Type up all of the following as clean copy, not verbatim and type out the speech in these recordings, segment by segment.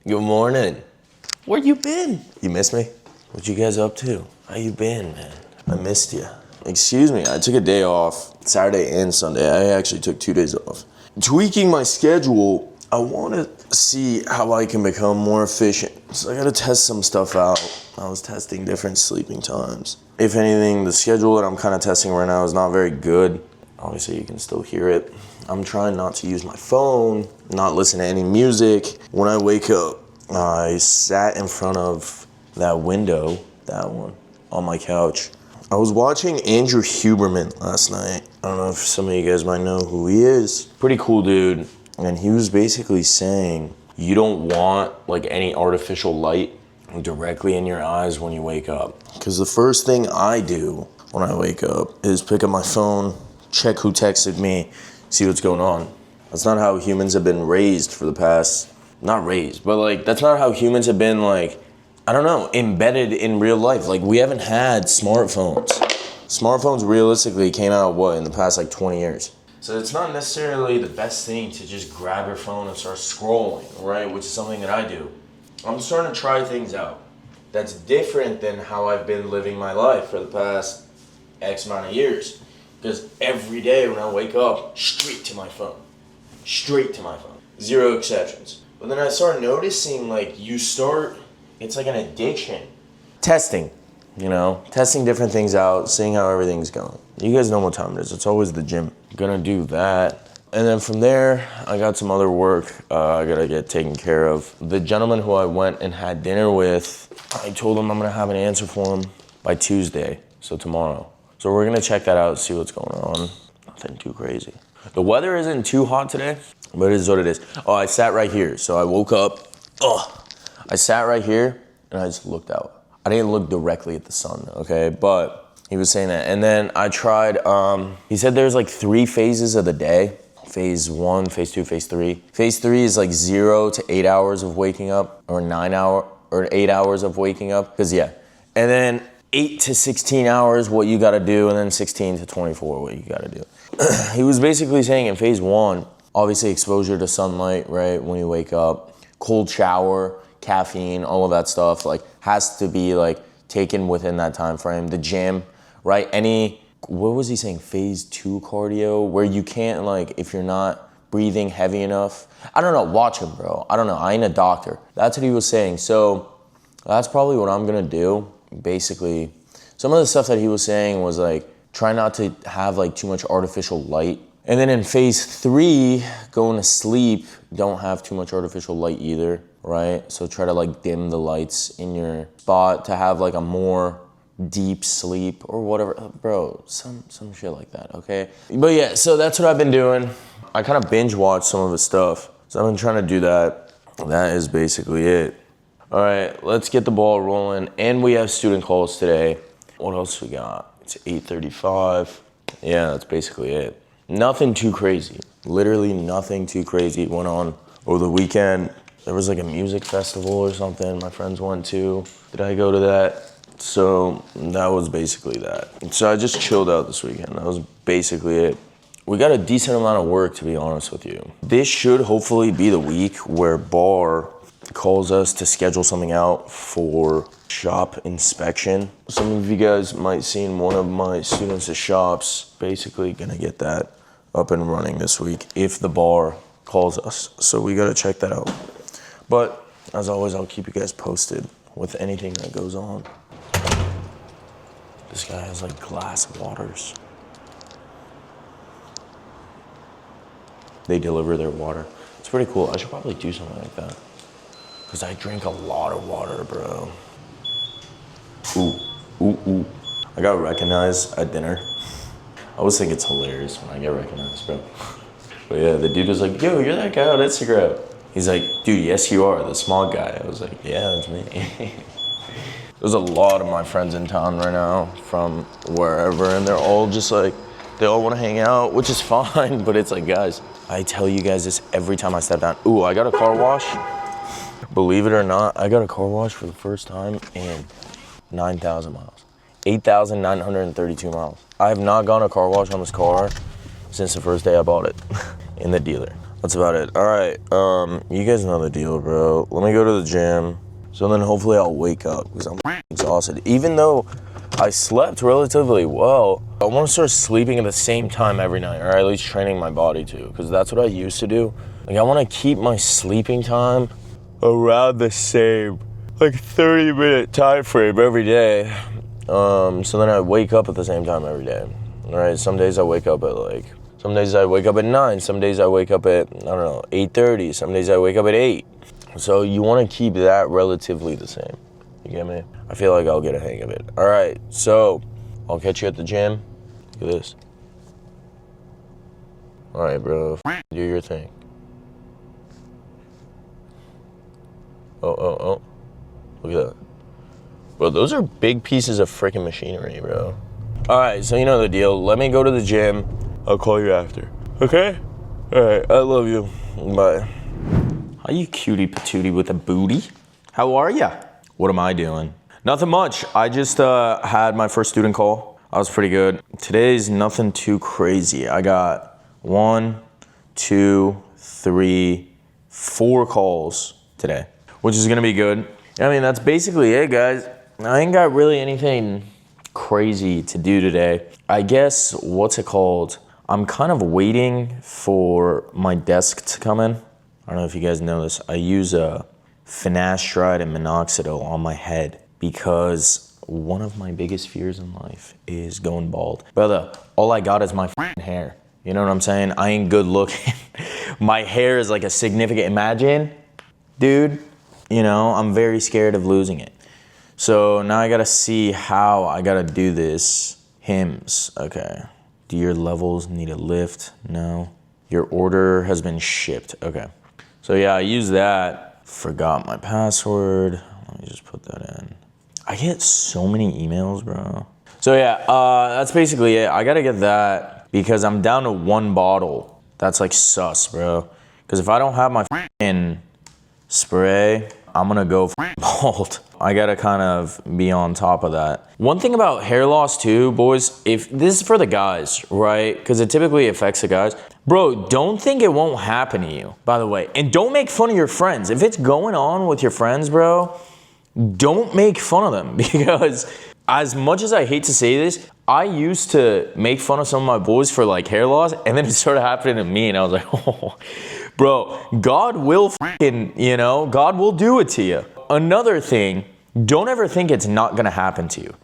Good morning. Where you been? You miss me? What you guys up to? How you been, man? I missed you. Excuse me, I took a day off, Saturday and Sunday. I actually took 2 days off. Tweaking my schedule, I want to see how I can become more efficient. So I got to test some stuff out. I was testing different sleeping times. If anything, the schedule that I'm kind of testing right now is not very good. Obviously, you can still hear it. I'm trying not to use my phone, not listen to any music. When I wake up, I sat in front of that window, that one, on my couch. I was watching Andrew Huberman last night. I don't know if some of you guys might know who he is. Pretty cool dude. And he was basically saying, you don't want like any artificial light directly in your eyes when you wake up. Because the first thing I do when I wake up is pick up my phone, check who texted me, see what's going on. That's not how humans have been raised for the past, not raised, but like, that's not how humans have been like, I don't know, embedded in real life. Like, we haven't had smartphones. Smartphones realistically came out, what, in the past like 20 years. So it's not necessarily the best thing to just grab your phone and start scrolling, right? Which is something that I do. I'm starting to try things out. That's different than how I've been living my life for the past X amount of years. Because every day when I wake up, straight to my phone. Straight to my phone. Zero exceptions. But then I start noticing, like, it's like an addiction. Testing, testing different things out, seeing how everything's going. You guys know what time it is. It's always the gym. Gonna do that. And then from there, I got some other work I gotta get taken care of. The gentleman who I went and had dinner with, I told him I'm gonna have an answer for him by Tuesday, so tomorrow. So we're gonna check that out, see what's going on. Nothing too crazy. The weather isn't too hot today, but it is what it is. Oh, I sat right here. So I woke up, I sat right here and I just looked out. I didn't look directly at the sun, okay? But he was saying that. And then I tried, he said there's like 3 phases of the day. Phase 1, phase 2, phase 3. Phase 3 is like 0 to 8 hours of waking up, or 8 hours of waking up, And then 8 to 16 hours what you gotta do, and then 16 to 24 what you gotta do. He was basically saying in phase 1, obviously exposure to sunlight, right, when you wake up, cold shower, caffeine, all of that stuff, like, has to be like taken within that time frame. The gym, right, what was he saying, phase 2 cardio, where you can't, like, if you're not breathing heavy enough, I don't know, watch him, bro, I don't know, I ain't a doctor. That's what he was saying. So that's probably what I'm gonna do. Basically, some of the stuff that he was saying was like, try not to have like too much artificial light. And then in phase 3, going to sleep, don't have too much artificial light either, right? So try to like dim the lights in your spot to have like a more deep sleep or whatever, bro, some shit like that, okay? But yeah, so that's what I've been doing. I kind of binge watched some of his stuff, so I've been trying to do that. That is basically it. All right, let's get the ball rolling. And we have student calls today. What else we got? It's 8:35. Yeah, that's basically it. Nothing too crazy. Literally nothing too crazy went on over the weekend. There was like a music festival or something my friends went to. Did I go to that? So that was basically that. So I just chilled out this weekend. That was basically it. We got a decent amount of work, to be honest with you. This should hopefully be the week where Bar calls us to schedule something out for shop inspection. Some of you guys might seen one of my students' shops. Basically gonna get that up and running this week if the Bar calls us. So we gotta check that out. But as always, I'll keep you guys posted with anything that goes on. This guy has like glass waters. They deliver their water. It's pretty cool. I should probably do something like that. Because I drink a lot of water, bro. Ooh. I got recognized at dinner. I always think it's hilarious when I get recognized, bro. But yeah, the dude was like, yo, you're that guy on Instagram. He's like, dude, yes you are, the smog guy. I was like, yeah, that's me. There's a lot of my friends in town right now from wherever, and they're all just like, they all want to hang out, which is fine, but it's like, guys, I tell you guys this every time I step down. Ooh, I got a car wash. Believe it or not, I got a car wash for the first time in 9,000 miles. 8,932 miles. I have not gone a car wash on this car since the first day I bought it in the dealer. That's about it. All right, you guys know the deal, bro. Let me go to the gym, so then hopefully I'll wake up, because I'm exhausted. Even though I slept relatively well, I want to start sleeping at the same time every night, or at least training my body to, because that's what I used to do. Like, I want to keep my sleeping time around the same, like 30-minute time frame every day. So then I wake up at the same time every day. All right, some days I wake up at some days I wake up at 9, some days I wake up at, 8:30, some days I wake up at 8. So you want to keep that relatively the same. You get me? I feel like I'll get a hang of it. All right, so I'll catch you at the gym. Look at this. All right, bro, do your thing. Oh. Look at that. Bro, those are big pieces of freaking machinery, bro. All right, so you know the deal. Let me go to the gym. I'll call you after. Okay? All right, I love you. Bye. How you cutie patootie with a booty? How are ya? What am I doing? Nothing much. I just had my first student call. I was pretty good. Today's nothing too crazy. I got 1, 2, 3, 4 calls today, which is gonna be good. I mean, that's basically it, guys. I ain't got really anything crazy to do today. I guess, what's it called? I'm kind of waiting for my desk to come in. I don't know if you guys know this. I use finasteride and minoxidil on my head because one of my biggest fears in life is going bald. Brother, all I got is my hair. You know what I'm saying? I ain't good looking. My hair is like a significant, imagine, dude, you know, I'm very scared of losing it. So now I gotta see how I gotta do this. Hymns, okay. Do your levels need a lift? No. Your order has been shipped, okay. So yeah, I use that. Forgot my password. Let me just put that in. I get so many emails, bro. So yeah, that's basically it. I gotta get that because I'm down to 1 bottle. That's like sus, bro. Because if I don't have my f***ing spray, I'm gonna go bald. I gotta kind of be on top of that. One thing about hair loss too, boys, if this is for the guys, right? Because it typically affects the guys. Bro, don't think it won't happen to you, by the way. And don't make fun of your friends. If it's going on with your friends, bro, don't make fun of them. Because as much as I hate to say this, I used to make fun of some of my boys for like hair loss, and then it started happening to me, and I was like, oh, bro, God will God will do it to you. Another thing, don't ever think it's not gonna happen to you.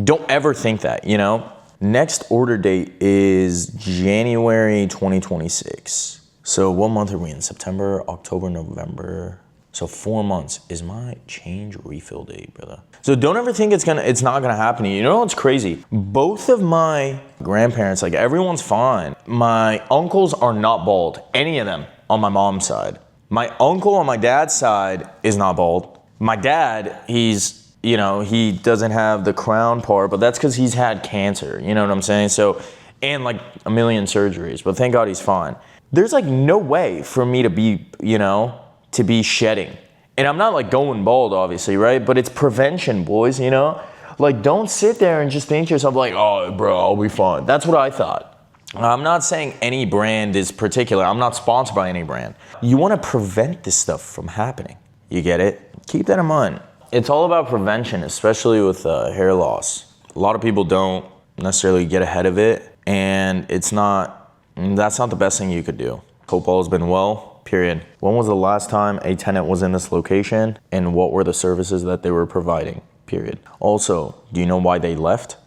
Don't ever think that, you know? Next order date is January 2026. So what month are we in? September, October, November. So 4 months is my change refill date, brother. So don't ever think it's not gonna happen to you. You know what's crazy? Both of my grandparents, like everyone's fine. My uncles are not bald, any of them on my mom's side. My uncle on my dad's side is not bald. My dad, he doesn't have the crown part, but that's because he's had cancer, you know what I'm saying? So, and like a million surgeries, but thank God he's fine. There's like no way for me to be, to be shedding. And I'm not like going bald, obviously, right? But it's prevention, boys, you know? Like, don't sit there and just think to yourself like, oh, bro, I'll be fine. That's what I thought. I'm not saying any brand is particular. I'm not sponsored by any brand. You want to prevent this stuff from happening. You get it? Keep that in mind. It's all about prevention, especially with hair loss. A lot of people don't necessarily get ahead of it, and that's not the best thing you could do. Hope all has been well, period. When was the last time a tenant was in this location, and what were the services that they were providing, period. Also, do you know why they left, ?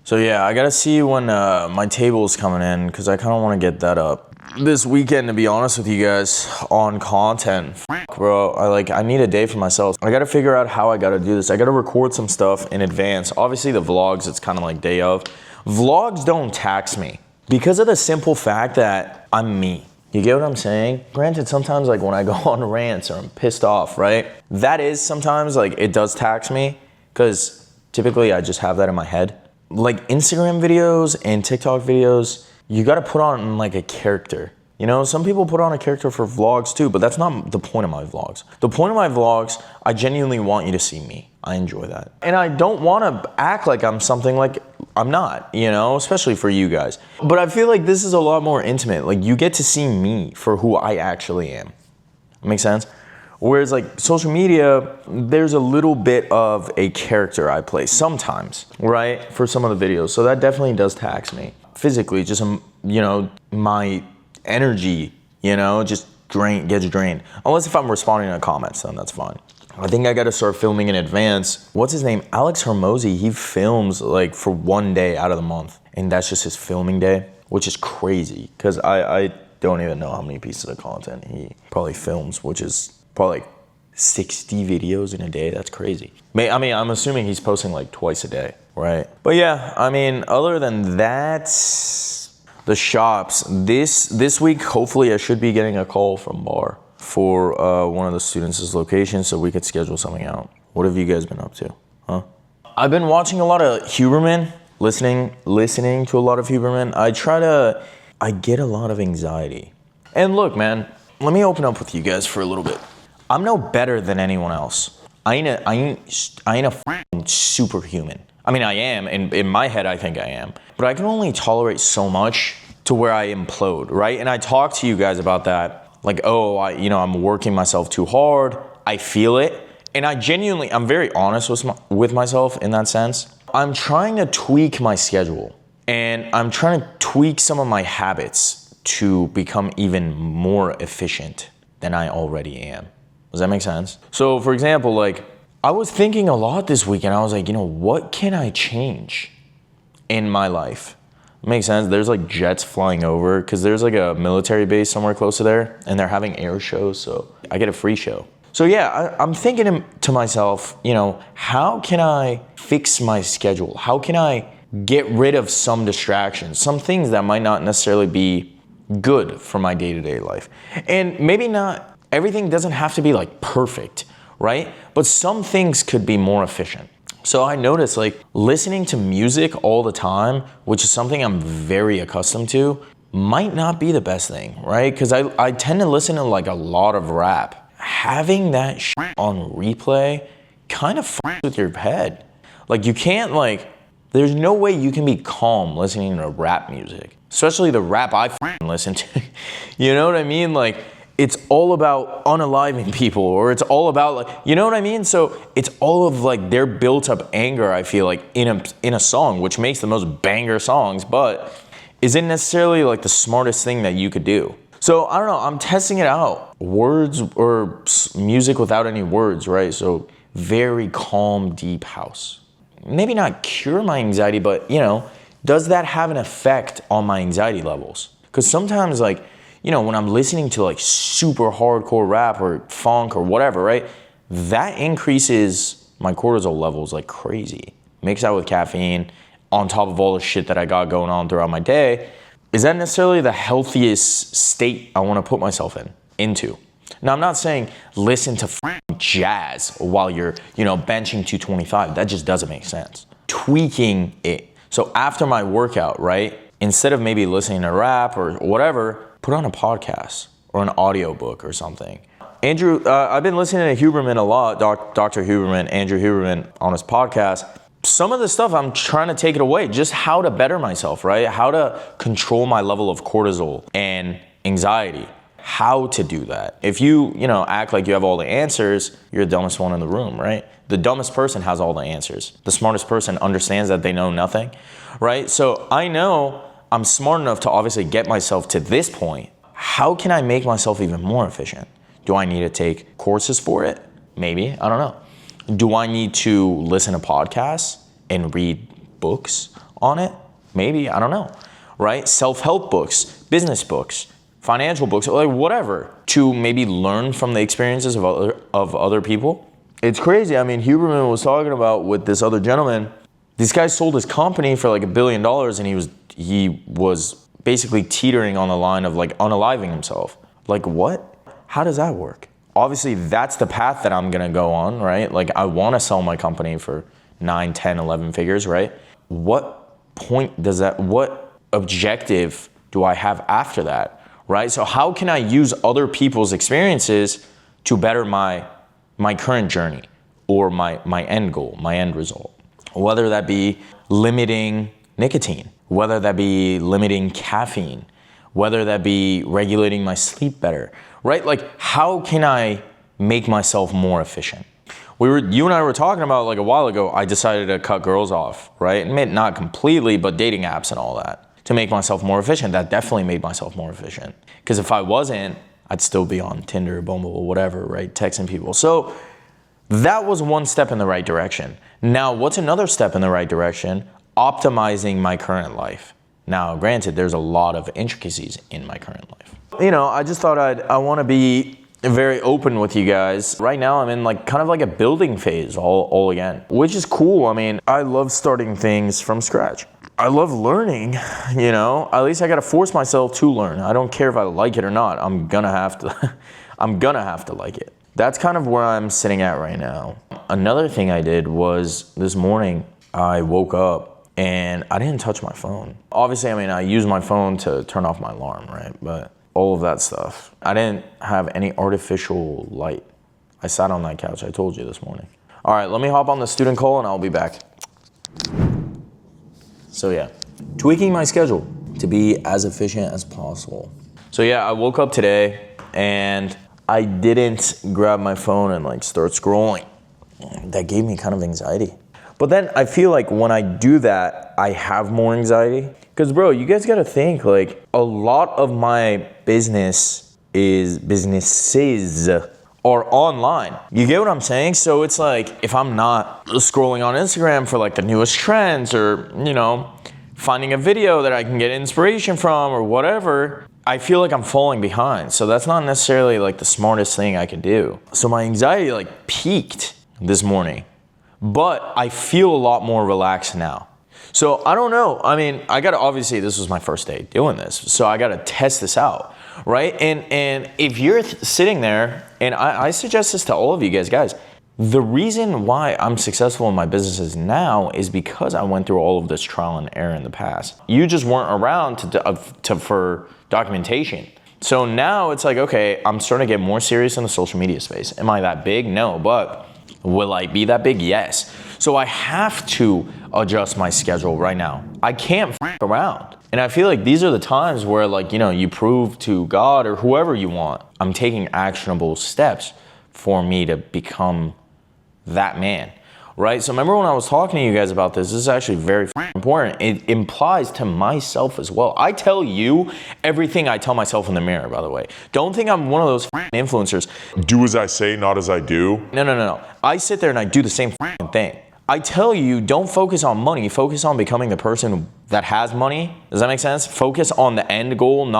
So yeah, I gotta see when my table's coming in, because I kind of want to get that up this weekend, to be honest with you guys, on content. Bro, I need a day for myself. I gotta figure out how I gotta do this. I gotta record some stuff in advance. Obviously the vlogs, it's kind of like day of. Vlogs don't tax me because of the simple fact that I'm me. You get what I'm saying? Granted, sometimes like when I go on rants or I'm pissed off, right? That is sometimes like it does tax me because typically I just have that in my head. Like Instagram videos and TikTok videos, you gotta put on like a character. You know, some people put on a character for vlogs too, but that's not the point of my vlogs. The point of my vlogs, I genuinely want you to see me. I enjoy that. And I don't want to act like I'm something like I'm not, you know, especially for you guys. But I feel like this is a lot more intimate. Like, you get to see me for who I actually am. Makes sense? Whereas like social media, there's a little bit of a character I play sometimes, right? For some of the videos. So that definitely does tax me. Physically, just, you know, my energy, you know, just gets drained. Unless if I'm responding to comments, then that's fine. I think I got to start filming in advance. What's his name? Alex Hermosi, he films like for one day out of the month. And that's just his filming day, which is crazy. Because I don't even know how many pieces of content he probably films, which is probably like 60 videos in a day. That's crazy. I mean, I'm assuming he's posting like twice a day, right? But yeah, I mean, other than that, the shops, this week, hopefully I should be getting a call from Bar for one of the students' locations so we could schedule something out. What have you guys been up to, huh? I've been watching a lot of Huberman, listening to a lot of Huberman. I get a lot of anxiety. And look, man, let me open up with you guys for a little bit. I'm no better than anyone else. I ain't a f***ing superhuman. I mean, I am, and in my head, I think I am. But I can only tolerate so much to where I implode, right? And I talk to you guys about that. Like, oh, I'm working myself too hard. I feel it. And I'm very honest with myself in that sense. I'm trying to tweak my schedule. And I'm trying to tweak some of my habits to become even more efficient than I already am. Does that make sense? So, for example, like, I was thinking a lot this weekend. I was like, what can I change in my life? Makes sense. There's like jets flying over because there's like a military base somewhere close to there and they're having air shows. So I get a free show. So yeah, I'm thinking to myself, how can I fix my schedule? How can I get rid of some distractions, some things that might not necessarily be good for my day-to-day life? And maybe not everything doesn't have to be like perfect, right? But some things could be more efficient. So I noticed like listening to music all the time, which is something I'm very accustomed to, might not be the best thing, right? Because I tend to listen to like a lot of rap. Having that shit on replay kind of fucks with your head. Like you can't there's no way you can be calm listening to rap music, especially the rap I listen to. You know what I mean? Like, it's all about unaliving people, or it's all about you know what I mean? So it's all of their built up anger, I feel like, in a song, which makes the most banger songs, but isn't necessarily the smartest thing that you could do. So I don't know, I'm testing it out. Words or music without any words, right? So very calm, deep house. Maybe not cure my anxiety, but does that have an effect on my anxiety levels? Because sometimes when I'm listening to super hardcore rap or funk or whatever, right? That increases my cortisol levels like crazy. Mixed out with caffeine on top of all the shit that I got going on throughout my day. Is that necessarily the healthiest state I want to put myself into? Now, I'm not saying listen to jazz while you're, benching 225. That just doesn't make sense. Tweaking it. So after my workout, right? Instead of maybe listening to rap or whatever, put on a podcast or an audiobook or something. Andrew, I've been listening to Huberman a lot, Dr. Huberman, Andrew Huberman on his podcast. Some of the stuff I'm trying to take it away, just how to better myself, right? How to control my level of cortisol and anxiety. How to do that. If you act like you have all the answers, you're the dumbest one in the room, right? The dumbest person has all the answers. The smartest person understands that they know nothing, right? So I know I'm smart enough to obviously get myself to this point. How can I make myself even more efficient? Do I need to take courses for it? Maybe, I don't know. Do I need to listen to podcasts and read books on it? Maybe, I don't know, right? Self-help books, business books, financial books, whatever, to maybe learn from the experiences of other people. It's crazy. I mean, Huberman was talking about with this other gentleman, this guy sold his company for $1 billion and he was basically teetering on the line of unaliving himself. What? How does that work? Obviously, that's the path that I'm gonna go on, right? I wanna sell my company for 9, 10, 11 figures, right? What objective do I have after that? right? So how can I use other people's experiences to better my current journey or my end goal, my end result? Whether that be limiting nicotine, whether that be limiting caffeine, whether that be regulating my sleep better, right? Like, how can I make myself more efficient? You and I were talking about, like, a while ago, I decided to cut girls off, right? And not completely, but dating apps and all that to make myself more efficient. That definitely made myself more efficient. Because if I wasn't, I'd still be on Tinder, Bumble, whatever, right? Texting people. So that was one step in the right direction. Now, what's another step in the right direction? Optimizing my current life. Now, granted, there's a lot of intricacies in my current life. You know, I just thought I want to be very open with you guys. Right now, I'm in like kind of like a building phase all again, which is cool. I mean, I love starting things from scratch. I love learning, you know, at least I got to force myself to learn. I don't care if I like it or not. I'm gonna have to like it. That's kind of where I'm sitting at right now. Another thing I did was this morning, I woke up and I didn't touch my phone. Obviously, I mean, I use my phone to turn off my alarm, right? But all of that stuff. I didn't have any artificial light. I sat on that couch, I told you this morning. All right, let me hop on the student call and I'll be back. So yeah, tweaking my schedule to be as efficient as possible. So yeah, I woke up today and I didn't grab my phone and like start scrolling. That gave me kind of anxiety. But then I feel like when I do that, I have more anxiety. Because bro, you guys gotta think, like, a lot of my businesses are online. You get what I'm saying? So it's like, if I'm not scrolling on Instagram for like the newest trends or, you know, finding a video that I can get inspiration from or whatever, I feel like I'm falling behind. So that's not necessarily like the smartest thing I can do. So my anxiety like peaked this morning, but I feel a lot more relaxed now. So I don't know. I mean, obviously this was my first day doing this, so I gotta test this out, right? And if you're sitting there, and I suggest this to all of you guys, the reason why I'm successful in my businesses now is because I went through all of this trial and error in the past. You just weren't around for documentation. So now it's like, okay, I'm starting to get more serious in the social media space. Am I that big? No, but will I be that big? Yes. So I have to adjust my schedule right now. I can't f around. And I feel like these are the times where, like, you know, you prove to God or whoever you want, I'm taking actionable steps for me to become that man, right? So remember when I was talking to you guys about this is actually very important. It implies to myself as well. I tell you everything I tell myself in the mirror, by the way. Don't think I'm one of those influencers. Do as I say, not as I do. No. I sit there and I do the same thing. I tell you, don't focus on money. Focus on becoming the person that has money. Does that make sense? Focus on the end goal,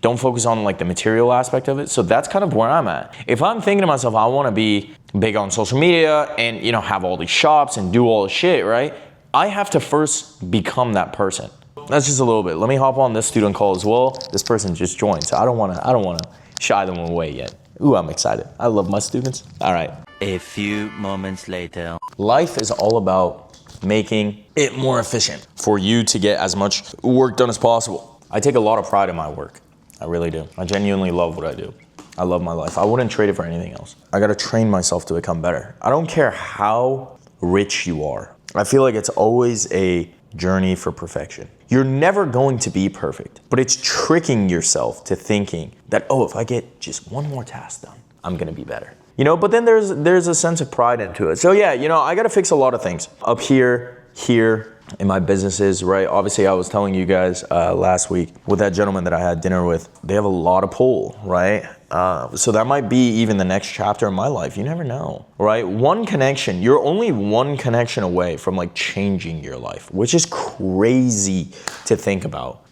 don't focus on like the material aspect of it. So that's kind of where I'm at. If I'm thinking to myself, I want to be big on social media and, you know, have all these shops and do all this shit, right? I have to first become that person. That's just a little bit. Let me hop on this student call as well. This person just joined, so I don't want to shy them away yet. Ooh, I'm excited. I love my students. All right. A few moments later. Life is all about making it more efficient for you to get as much work done as possible. I take a lot of pride in my work. I really do. I genuinely love what I do. I love my life. I wouldn't trade it for anything else. I gotta train myself to become better. I don't care how rich you are. I feel like it's always a journey for perfection. You're never going to be perfect, but it's tricking yourself to thinking that, oh, if I get just one more task done, I'm gonna be better. You know, but then there's a sense of pride into it. So yeah, you know, I gotta fix a lot of things up here, in my businesses, right? Obviously, I was telling you guys last week with that gentleman that I had dinner with, they have a lot of pull, right? So that might be even the next chapter in my life. You never know, right? One connection, you're only one connection away from like changing your life, which is crazy to think about.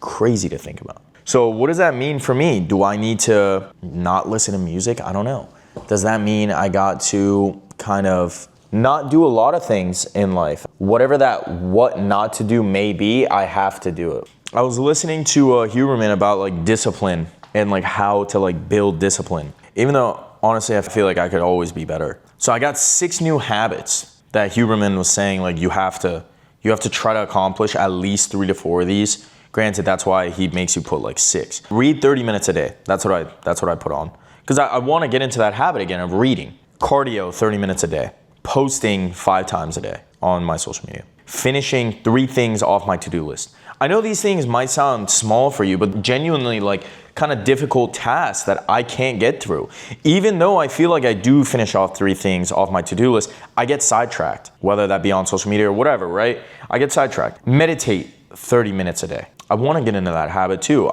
So what does that mean for me? Do I need to not listen to music? I don't know. Does that mean I got to kind of not do a lot of things in life? Whatever that what not to do may be, I have to do it. I was listening to Huberman about like discipline and like how to like build discipline. Even though honestly, I feel like I could always be better. So I got 6 new habits that Huberman was saying like you have to try to accomplish at least 3 to 4 of these Granted, that's why he makes you put like 6. Read 30 minutes a day. That's what I put on. Because I want to get into that habit again of reading. Cardio, 30 minutes a day. Posting 5 times a day on my social media. Finishing 3 things off my to-do list. I know these things might sound small for you, but genuinely like kind of difficult tasks that I can't get through. Even though I feel like I do finish off 3 things off my to-do list, I get sidetracked, whether that be on social media or whatever, right? I get sidetracked. Meditate 30 minutes a day. I want to get into that habit too.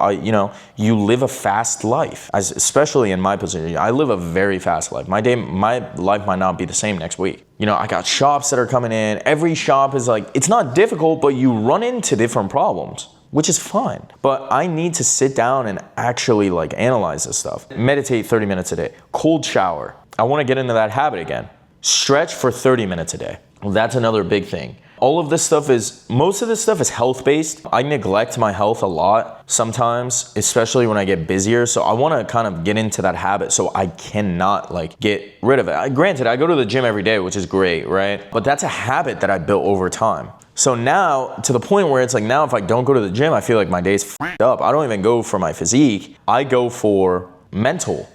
You live a fast life, especially in my position. I live a very fast life. My life might not be the same next week. I got shops that are coming in. Every shop is like, it's not difficult, but you run into different problems, which is fine. But I need to sit down and actually like analyze this stuff. Meditate 30 minutes a day. Cold shower. I want to get into that habit again. Stretch for 30 minutes a day. Well, that's another big thing. Most of this stuff is health-based. I neglect my health a lot sometimes, especially when I get busier. So I want to kind of get into that habit so I cannot like get rid of it. Granted, I go to the gym every day, which is great, right? But that's a habit that I built over time. So now, to the point where it's like now if I don't go to the gym, I feel like my day's f***ed up. I don't even go for my physique. I go for mental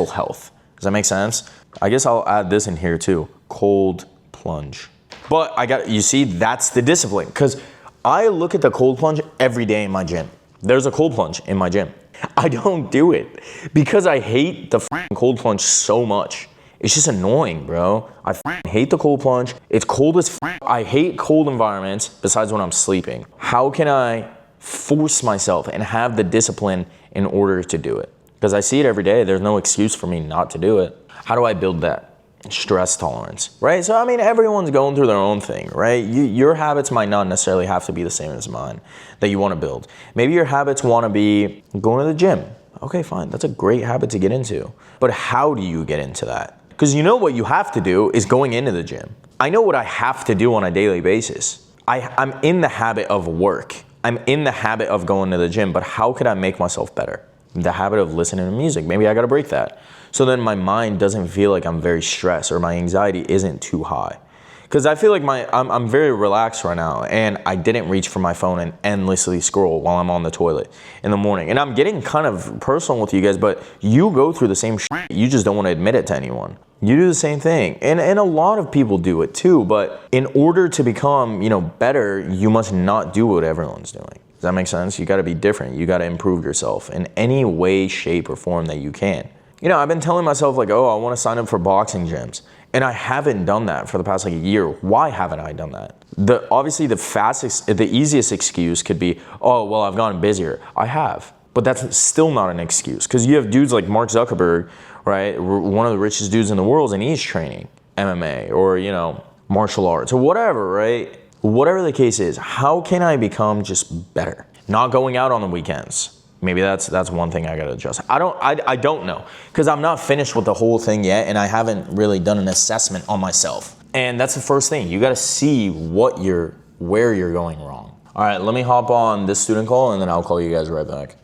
health. Does that make sense? I guess I'll add this in here too. Cold plunge. But you see, that's the discipline. Because I look at the cold plunge every day in my gym. There's a cold plunge in my gym. I don't do it because I hate the cold plunge so much. It's just annoying, bro. I hate the cold plunge. It's cold as I hate cold environments besides when I'm sleeping. How can I force myself and have the discipline in order to do it? Because I see it every day. There's no excuse for me not to do it. How do I build that? Stress tolerance, right? So, everyone's going through their own thing, right? Your habits might not necessarily have to be the same as mine that you want to build. Maybe your habits want to be going to the gym. Okay, fine. That's a great habit to get into. But how do you get into that? Because what you have to do is going into the gym. I know what I have to do on a daily basis. I'm in the habit of work. I'm in the habit of going to the gym, but how could I make myself better? The habit of listening to music. Maybe I got to break that. So then my mind doesn't feel like I'm very stressed or my anxiety isn't too high. Because I feel like I'm very relaxed right now and I didn't reach for my phone and endlessly scroll while I'm on the toilet in the morning. And I'm getting kind of personal with you guys, but you go through the same shit. You just don't want to admit it to anyone. You do the same thing. And a lot of people do it too, but in order to become, better, you must not do what everyone's doing. Does that make sense? You got to be different. You got to improve yourself in any way, shape, or form that you can. I've been telling myself like, oh, I want to sign up for boxing gyms. And I haven't done that for the past like a year. Why haven't I done that? Obviously the easiest excuse could be, oh, well, I've gotten busier. I have, but that's still not an excuse. Because you have dudes like Mark Zuckerberg, right? One of the richest dudes in the world, and he's training MMA or, martial arts or whatever, right? Whatever the case is, how can I become just better? Not going out on the weekends. Maybe that's one thing I gotta adjust. I don't know, because I'm not finished with the whole thing yet, and I haven't really done an assessment on myself. And that's the first thing. You gotta see where you're going wrong. All right, let me hop on this student call, and then I'll call you guys right back.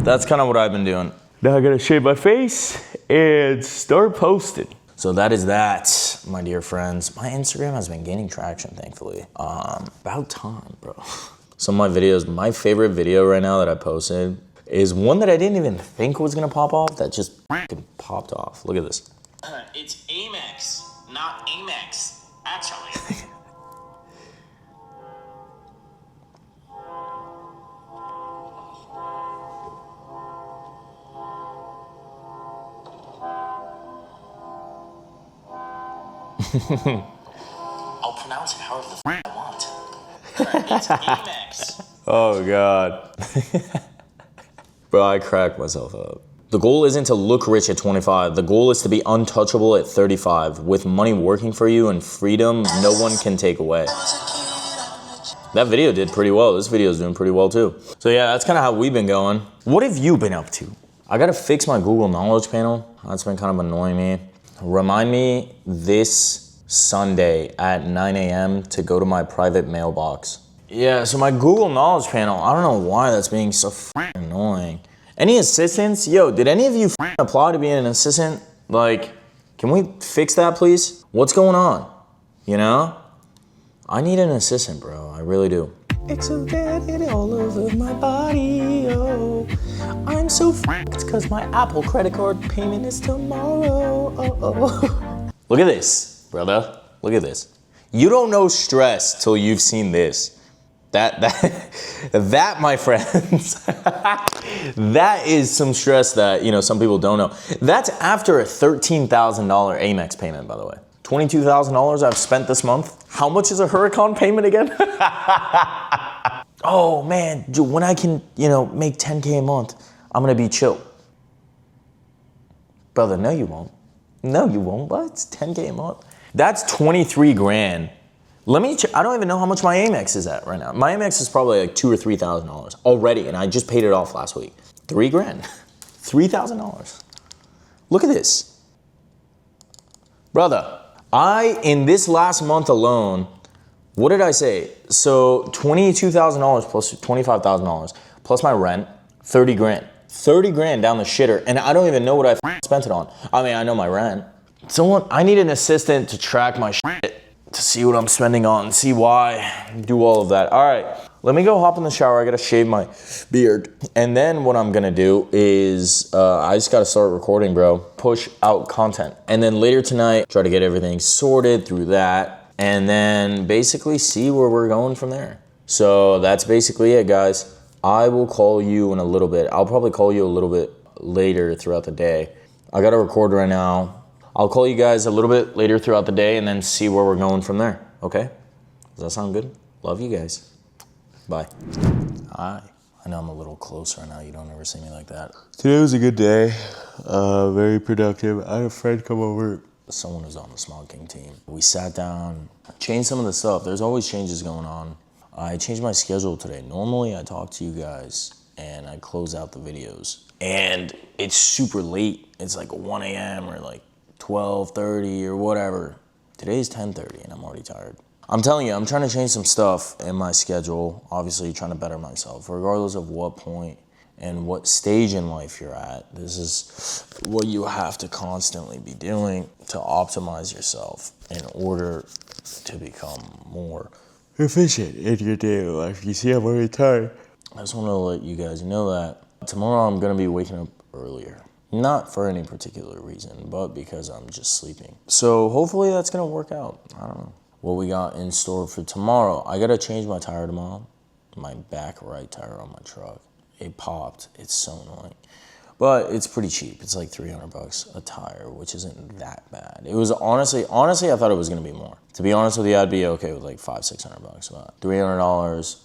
That's kind of what I've been doing. Now I gotta shave my face and start posting. So that is that, my dear friends. My Instagram has been gaining traction, thankfully. About time, bro. Some of my videos, my favorite video right now that I posted is one that I didn't even think was gonna pop off that just popped off. Look at this. It's Amex, not Amex, actually. I'll pronounce it however the I want. It's Amex. Oh God. Bro, I cracked myself up. The goal isn't to look rich at 25. The goal is to be untouchable at 35. With money working for you and freedom no one can take away. That video did pretty well. This video is doing pretty well too. So yeah, that's kind of how we've been going. What have you been up to? I gotta fix my Google Knowledge panel. That's been kind of annoying me. Remind me this Sunday at 9 a.m. to go to my private mailbox. Yeah, so my Google Knowledge panel, I don't know why that's being so annoying. Any assistants? Yo, did any of you apply to be an assistant? Like, can we fix that, please? What's going on? I need an assistant, bro. I really do. It's so dead all over my body, oh. I'm so f***ed cause my Apple credit card payment is tomorrow, oh. Look at this, brother. Look at this. You don't know stress till you've seen this. That, my friends, that is some stress that, some people don't know. That's after a $13,000 Amex payment, by the way. $22,000 I've spent this month. How much is a Huracan payment again? Oh man, dude, when I can, make 10K a month, I'm gonna be chill. Brother, no you won't. No you won't, but it's 10K a month. That's 23 grand. Let me check. I don't even know how much my Amex is at right now. My Amex is probably like $2,000 or $3,000 already, and I just paid it off last week. 3 grand, $3,000. Look at this. Brother, in this last month alone, what did I say? So $22,000 plus $25,000 plus my rent, 30 grand. 30 grand down the shitter, and I don't even know what I spent it on. I mean, I know my rent. I need an assistant to track my shit, to see what I'm spending on, see why, do all of that. All right, let me go hop in the shower. I gotta shave my beard. And then what I'm gonna do is, I just gotta start recording, bro. Push out content. And then later tonight, try to get everything sorted through that. And then basically see where we're going from there. So that's basically it, guys. I will call you in a little bit. I'll probably call you a little bit later throughout the day. I gotta record right now. I'll call you guys a little bit later throughout the day and then see where we're going from there, okay? Does that sound good? Love you guys. Bye. Hi. I know I'm a little closer now. You don't ever see me like that. Today was a good day. Very productive. I had a friend come over. Someone who's on the Smog King team. We sat down, changed some of the stuff. There's always changes going on. I changed my schedule today. Normally I talk to you guys and I close out the videos. And it's super late. It's like 1 a.m. or like 12:30 or whatever. Today's 10:30 and I'm already tired. I'm telling you, I'm trying to change some stuff in my schedule. Obviously trying to better myself, regardless of what point and what stage in life you're at. This is what you have to constantly be doing to optimize yourself in order to become more efficient in your daily life. You see, I'm already tired. I just want to let you guys know that tomorrow I'm going to be waking up earlier. Not for any particular reason, but because I'm just sleeping. So hopefully that's gonna work out. I don't know what we got in store for tomorrow. I gotta change my tire tomorrow. My back right tire on my truck. It popped. It's so annoying. But it's pretty cheap. It's like $300 a tire, which isn't that bad. It was honestly, I thought it was gonna be more. To be honest with you, I'd be okay with like $500-600, but $300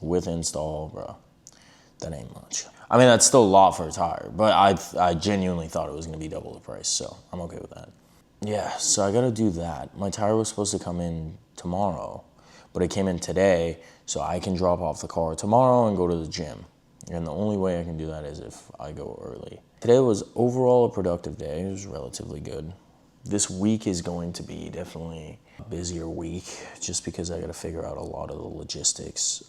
with install, bro. That ain't much. I mean, that's still a lot for a tire, but I genuinely thought it was gonna be double the price, so I'm okay with that. Yeah, so I gotta do that. My tire was supposed to come in tomorrow, but it came in today, so I can drop off the car tomorrow and go to the gym. And the only way I can do that is if I go early. Today was overall a productive day. It was relatively good. This week is going to be definitely a busier week, just because I gotta figure out a lot of the logistics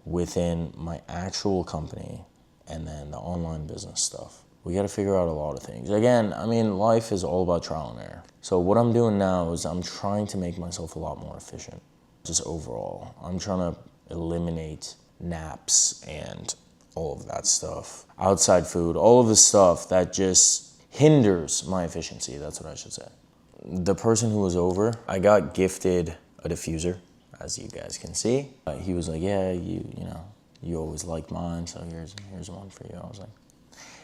within my actual company and then the online business stuff. We gotta figure out a lot of things. Again, I mean, life is all about trial and error. So what I'm doing now is I'm trying to make myself a lot more efficient, just overall. I'm trying to eliminate naps and all of that stuff. Outside food, all of the stuff that just hinders my efficiency, that's what I should say. The person who was over, I got gifted a diffuser, as you guys can see. He was like, yeah, you always liked mine, so here's one for you. I was like,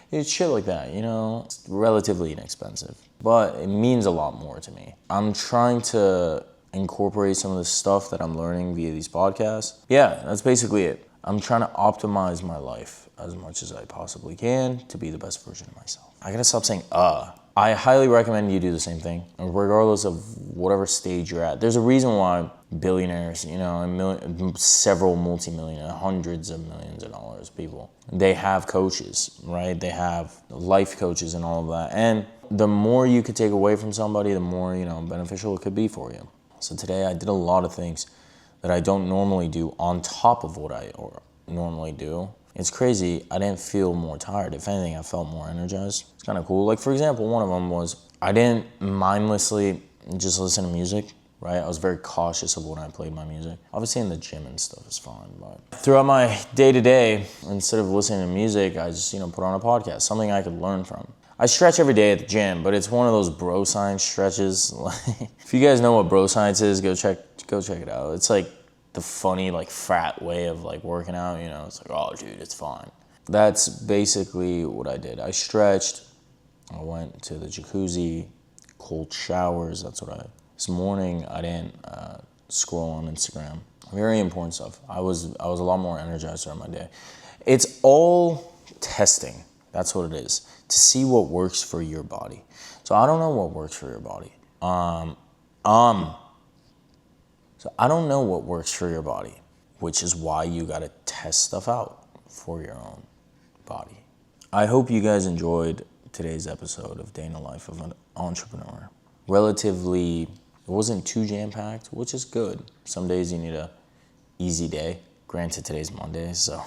it's shit like that, It's relatively inexpensive, but it means a lot more to me. I'm trying to incorporate some of the stuff that I'm learning via these podcasts. Yeah, that's basically it. I'm trying to optimize my life as much as I possibly can to be the best version of myself. I gotta stop saying I highly recommend you do the same thing, regardless of whatever stage you're at. There's a reason why billionaires, and several multi-millionaires, hundreds of millions of dollars people, they have coaches, right? They have life coaches and all of that. And the more you could take away from somebody, the more, beneficial it could be for you. So today I did a lot of things that I don't normally do on top of what I normally do. It's crazy, I didn't feel more tired. If anything, I felt more energized. It's kind of cool. Like, for example, one of them was I didn't mindlessly just listen to music. right? I was very cautious of when I played my music. Obviously in the gym and stuff is fine, but throughout my day-to-day, instead of listening to music, I just, put on a podcast, something I could learn from. I stretch every day at the gym, but it's one of those bro science stretches. If you guys know what bro science is, go check it out. It's like the funny, like frat way of like working out, it's like, oh dude, it's fine. That's basically what I did. I stretched, I went to the jacuzzi, cold showers, this morning I didn't scroll on Instagram. Very important stuff. I was a lot more energized throughout my day. It's all testing, that's what it is, to see what works for your body. So I don't know what works for your body. So I don't know what works for your body, which is why you gotta test stuff out for your own body. I hope you guys enjoyed today's episode of Day in the Life of an Entrepreneur. Relatively, it wasn't too jam-packed, which is good. Some days you need a easy day. Granted, today's Monday, so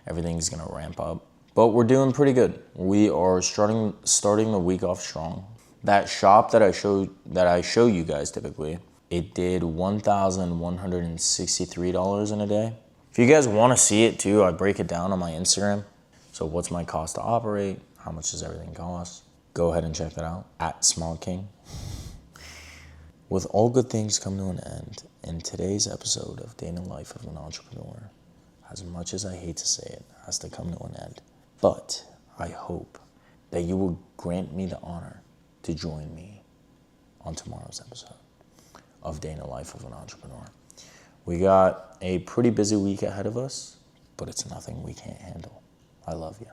everything's gonna ramp up. But we're doing pretty good. We are starting the week off strong. That shop that I show you guys typically, it did $1,163 in a day. If you guys want to see it too, I break it down on my Instagram. So what's my cost to operate? How much does everything cost? Go ahead and check that out at Smog King. With all good things come to an end, in today's episode of Day in the Life of an Entrepreneur, as much as I hate to say it, has to come to an end. But I hope that you will grant me the honor to join me on tomorrow's episode of Day in the Life of an Entrepreneur. We got a pretty busy week ahead of us, but it's nothing we can't handle. I love you.